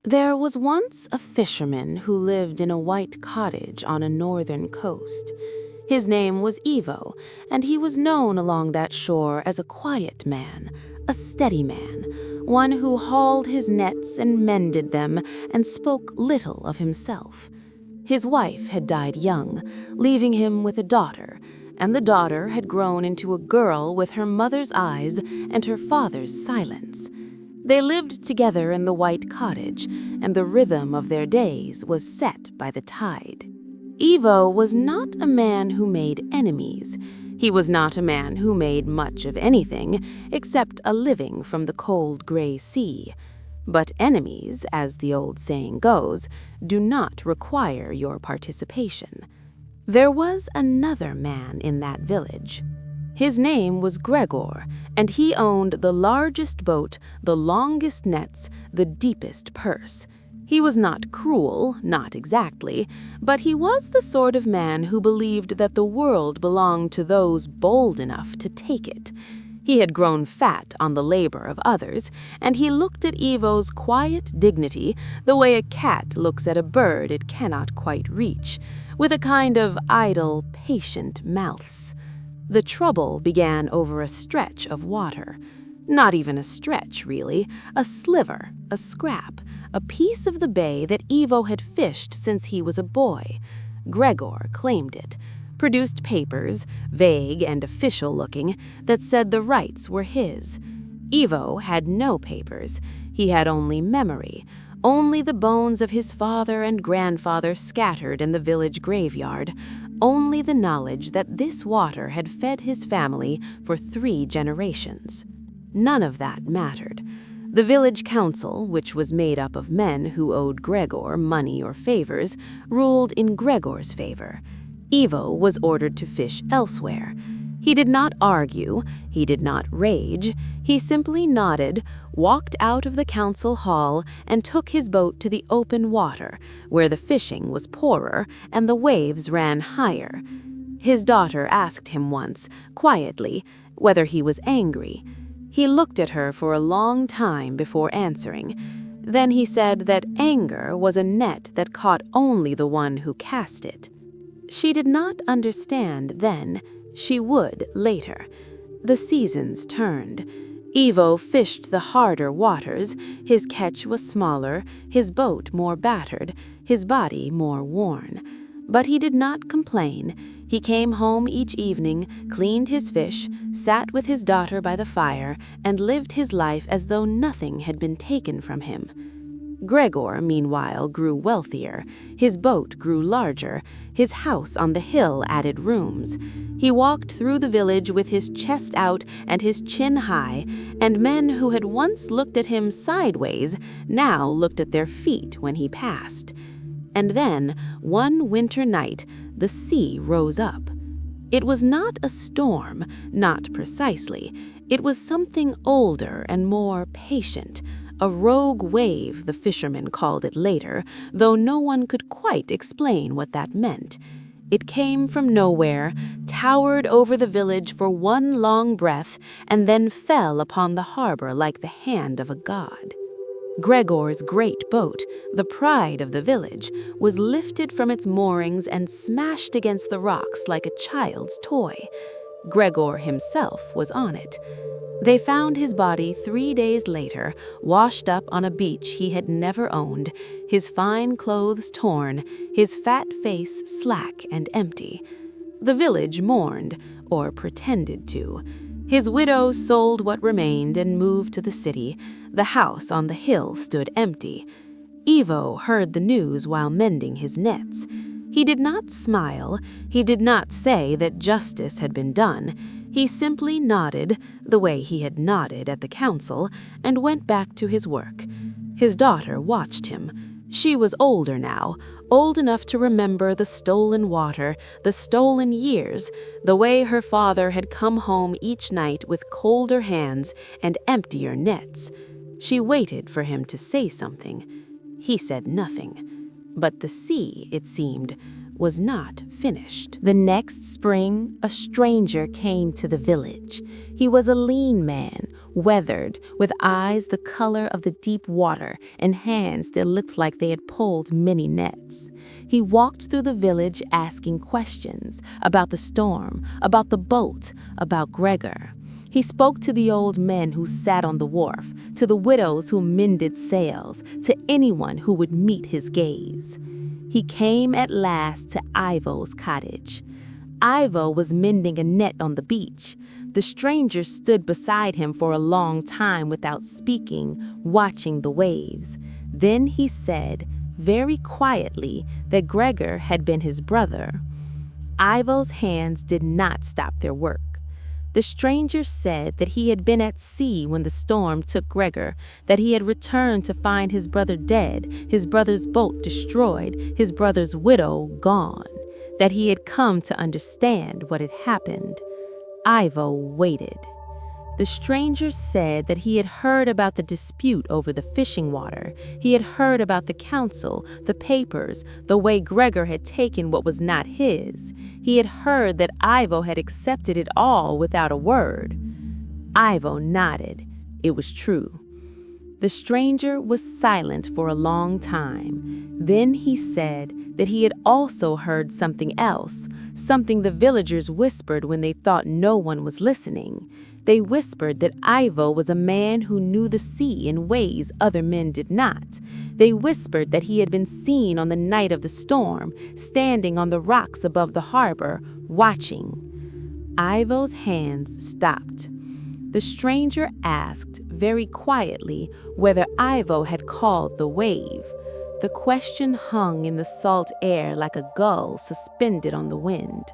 There was once a fisherman who lived in a white cottage on a northern coast. His name was Ivo, and he was known along that shore as a quiet man, a steady man, one who hauled his nets and mended them and spoke little of himself. His wife had died young, leaving him with a daughter, and the daughter had grown into a girl with her mother's eyes and her father's silence. They lived together in the white cottage, and the rhythm of their days was set by the tide. Ivo was not a man who made enemies. He was not a man who made much of anything except a living from the cold gray sea. But enemies, as the old saying goes, do not require your participation. There was another man in that village. His name was Gregor, and he owned the largest boat, the longest nets, the deepest purse. He was not cruel, not exactly, but he was the sort of man who believed that the world belonged to those bold enough to take it. He had grown fat on the labor of others, and he looked at Ivo's quiet dignity the way a cat looks at a bird it cannot quite reach, with a kind of idle, patient malice. The trouble began over a stretch of water. Not even a stretch, really, a sliver, a scrap, a piece of the bay that Ivo had fished since he was a boy. Gregor claimed it, produced papers, vague and official-looking, that said the rights were his. Ivo had no papers. He had only memory, only the bones of his father and grandfather scattered in the village graveyard, only the knowledge that this water had fed his family for 3 generations. None of that mattered. The village council, which was made up of men who owed Gregor money or favors, ruled in Gregor's favor. Ivo was ordered to fish elsewhere. He did not argue, he did not rage, he simply nodded, walked out of the council hall, and took his boat to the open water, where the fishing was poorer and the waves ran higher. His daughter asked him once, quietly, whether he was angry. He looked at her for a long time before answering. Then he said that anger was a net that caught only the one who cast it. She did not understand then. She would later. The seasons turned. Ivo fished the harder waters. His catch was smaller, his boat more battered, his body more worn. But he did not complain. He came home each evening, cleaned his fish, sat with his daughter by the fire, and lived his life as though nothing had been taken from him. Gregor, meanwhile, grew wealthier. His boat grew larger. His house on the hill added rooms. He walked through the village with his chest out and his chin high, and men who had once looked at him sideways now looked at their feet when he passed. And then, one winter night, the sea rose up. It was not a storm, not precisely. It was something older and more patient. A rogue wave, the fishermen called it later, though no one could quite explain what that meant. It came from nowhere, towered over the village for one long breath, and then fell upon the harbor like the hand of a god. Gregor's great boat, the pride of the village, was lifted from its moorings and smashed against the rocks like a child's toy. Gregor himself was on it. They found his body 3 days later, washed up on a beach he had never owned, his fine clothes torn, his fat face slack and empty. The village mourned, or pretended to. His widow sold what remained and moved to the city. The house on the hill stood empty. Ivo heard the news while mending his nets. He did not smile. He did not say that justice had been done. He simply nodded, the way he had nodded at the council, and went back to his work. His daughter watched him. She was older now, old enough to remember the stolen water, the stolen years, the way her father had come home each night with colder hands and emptier nets. She waited for him to say something. He said nothing. But the sea, it seemed, was not finished. The next spring, a stranger came to the village. He was a lean man, weathered, with eyes the color of the deep water and hands that looked like they had pulled many nets. He walked through the village asking questions about the storm, about the boat, about Gregor. He spoke to the old men who sat on the wharf, to the widows who mended sails, to anyone who would meet his gaze. He came at last to Ivo's cottage. Ivo was mending a net on the beach. The stranger stood beside him for a long time without speaking, watching the waves. Then he said, very quietly, that Gregor had been his brother. Ivo's hands did not stop their work. The stranger said that he had been at sea when the storm took Gregor, that he had returned to find his brother dead, his brother's boat destroyed, his brother's widow gone, that he had come to understand what had happened. Ivo waited. The stranger said that he had heard about the dispute over the fishing water. He had heard about the council, the papers, the way Gregor had taken what was not his. He had heard that Ivo had accepted it all without a word. Ivo nodded. It was true. The stranger was silent for a long time. Then he said that he had also heard something else, something the villagers whispered when they thought no one was listening. They whispered that Ivo was a man who knew the sea in ways other men did not. They whispered that he had been seen on the night of the storm, standing on the rocks above the harbor, watching. Ivo's hands stopped. The stranger asked very quietly whether Ivo had called the wave. The question hung in the salt air like a gull suspended on the wind.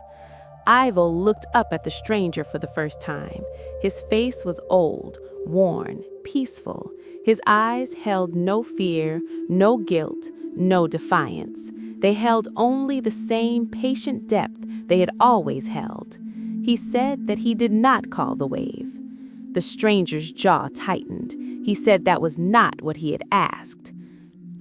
Ivo looked up at the stranger for the first time. His face was old, worn, peaceful. His eyes held no fear, no guilt, no defiance. They held only the same patient depth they had always held. He said that he did not call the wave. The stranger's jaw tightened. He said that was not what he had asked.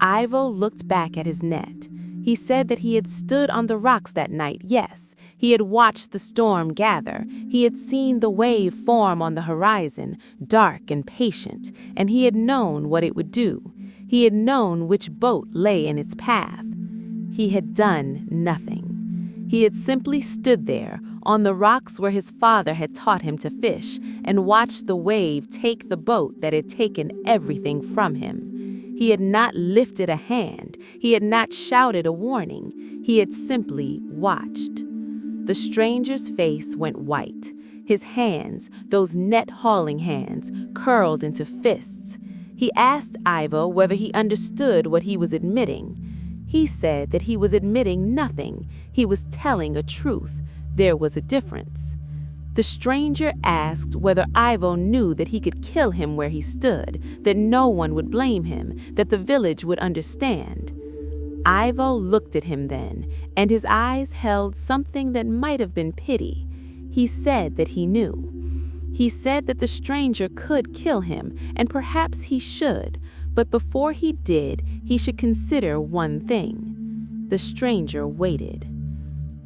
Ivo looked back at his net. He said that he had stood on the rocks that night, yes. He had watched the storm gather. He had seen the wave form on the horizon, dark and patient, and he had known what it would do. He had known which boat lay in its path. He had done nothing. He had simply stood there, on the rocks where his father had taught him to fish, and watched the wave take the boat that had taken everything from him. He had not lifted a hand. He had not shouted a warning. He had simply watched. The stranger's face went white. His hands, those net-hauling hands, curled into fists. He asked Ivo whether he understood what he was admitting. He said that he was admitting nothing. He was telling a truth. There was a difference. The stranger asked whether Ivo knew that he could kill him where he stood, that no one would blame him, that the village would understand. Ivo looked at him then, and his eyes held something that might have been pity. He said that he knew. He said that the stranger could kill him, and perhaps he should, but before he did, he should consider one thing. The stranger waited.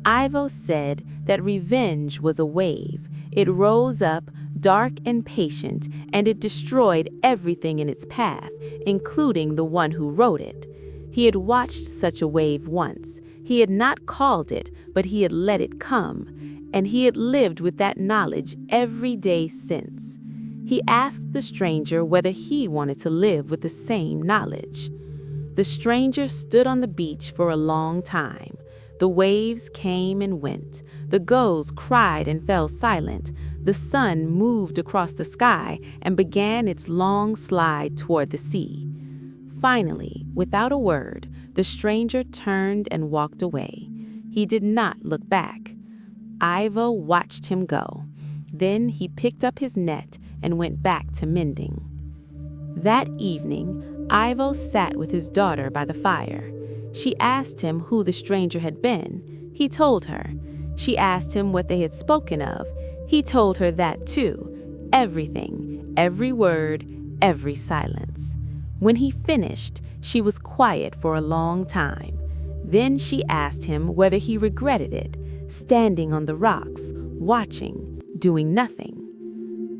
Ivo said that revenge was a wave. It rose up, dark and patient, and it destroyed everything in its path, including the one who wrote it. He had watched such a wave once. He had not called it, but he had let it come, and he had lived with that knowledge every day since. He asked the stranger whether he wanted to live with the same knowledge. The stranger stood on the beach for a long time. The waves came and went. The gulls cried and fell silent. The sun moved across the sky and began its long slide toward the sea. Finally, without a word, the stranger turned and walked away. He did not look back. Ivo watched him go. Then he picked up his net and went back to mending. That evening, Ivo sat with his daughter by the fire. She asked him who the stranger had been. He told her. She asked him what they had spoken of. He told her that too. Everything, every word, every silence. When he finished, she was quiet for a long time. Then she asked him whether he regretted it, standing on the rocks, watching, doing nothing.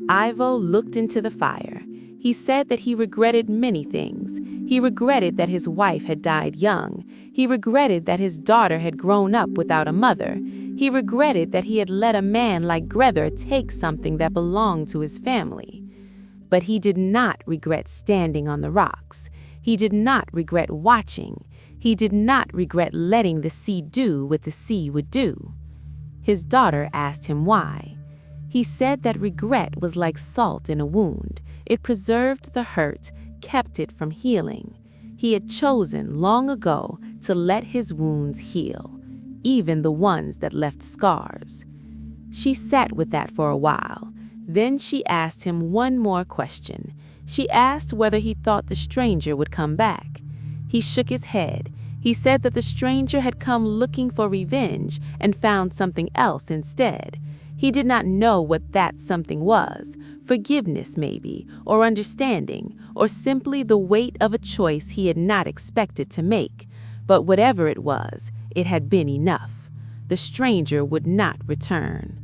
Ivo looked into the fire. He said that he regretted many things. He regretted that his wife had died young. He regretted that his daughter had grown up without a mother. He regretted that he had let a man like Grether take something that belonged to his family. But he did not regret standing on the rocks. He did not regret watching. He did not regret letting the sea do what the sea would do. His daughter asked him why. He said that regret was like salt in a wound. It preserved the hurt, kept it from healing. He had chosen long ago to let his wounds heal, even the ones that left scars. She sat with that for a while. Then she asked him one more question. She asked whether he thought the stranger would come back. He shook his head. He said that the stranger had come looking for revenge and found something else instead. He did not know what that something was, forgiveness maybe, or understanding, or simply the weight of a choice he had not expected to make. But whatever it was, it had been enough. The stranger would not return.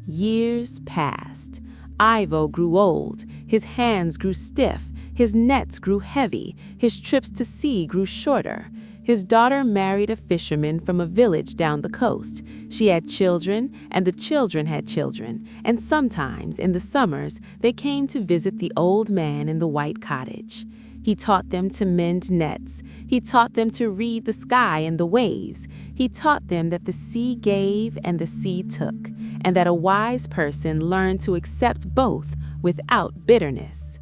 Years passed. Ivo grew old. His hands grew stiff. His nets grew heavy. His trips to sea grew shorter. His daughter married a fisherman from a village down the coast. She had children, and the children had children, and sometimes, in the summers, they came to visit the old man in the white cottage. He taught them to mend nets. He taught them to read the sky and the waves. He taught them that the sea gave and the sea took, and that a wise person learned to accept both without bitterness.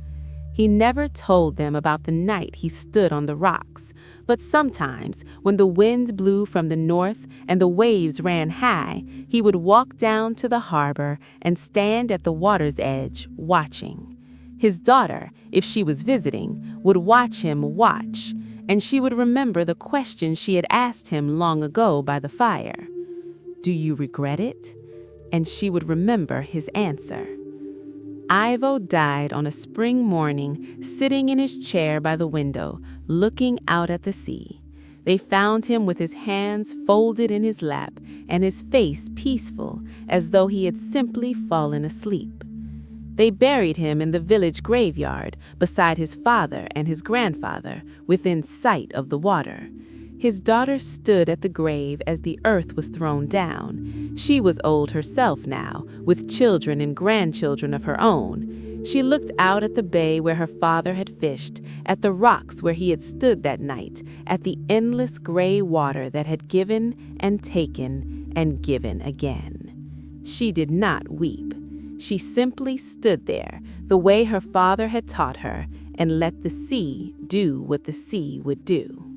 He never told them about the night he stood on the rocks, but sometimes, when the wind blew from the north and the waves ran high, he would walk down to the harbor and stand at the water's edge, watching. His daughter, if she was visiting, would watch him watch, and she would remember the question she had asked him long ago by the fire. "Do you regret it?" And she would remember his answer. Ivo died on a spring morning, sitting in his chair by the window, looking out at the sea. They found him with his hands folded in his lap and his face peaceful, as though he had simply fallen asleep. They buried him in the village graveyard, beside his father and his grandfather, within sight of the water. His daughter stood at the grave as the earth was thrown down. She was old herself now, with children and grandchildren of her own. She looked out at the bay where her father had fished, at the rocks where he had stood that night, at the endless gray water that had given and taken and given again. She did not weep. She simply stood there, the way her father had taught her, and let the sea do what the sea would do.